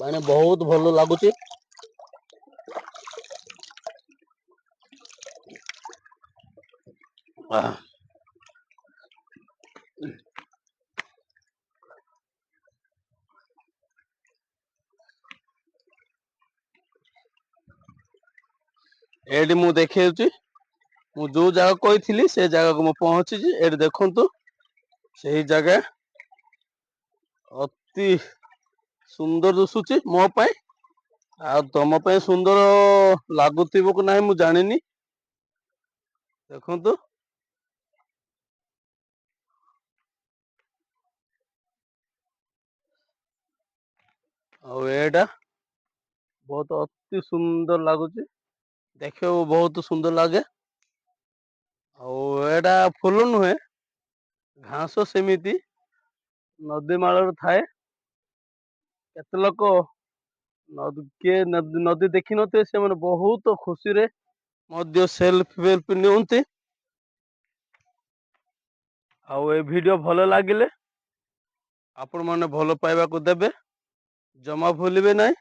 पानी बहुत भल लगुच। एडी मु देखिए मु जो जगह कही से जगह को पहुंची ये देखु से जगह अति सुंदर दिशुची मो पाई आ तुम पे सुंदर लगुव कि ना मु जानी देखु आटा बहुत अति सुंदर लगुच देखिए बहुत सुंदर लगे आटा फूल नुहे घास सेमिति नदी माल थाए केते लोक किए नदी देखी नथे से मैंने बहुत खुशी रे सेल्फी नियंती ए वीडियो भल लगिले आपण माने भल पाइबा को देबे जमा भूलिबे नहीं।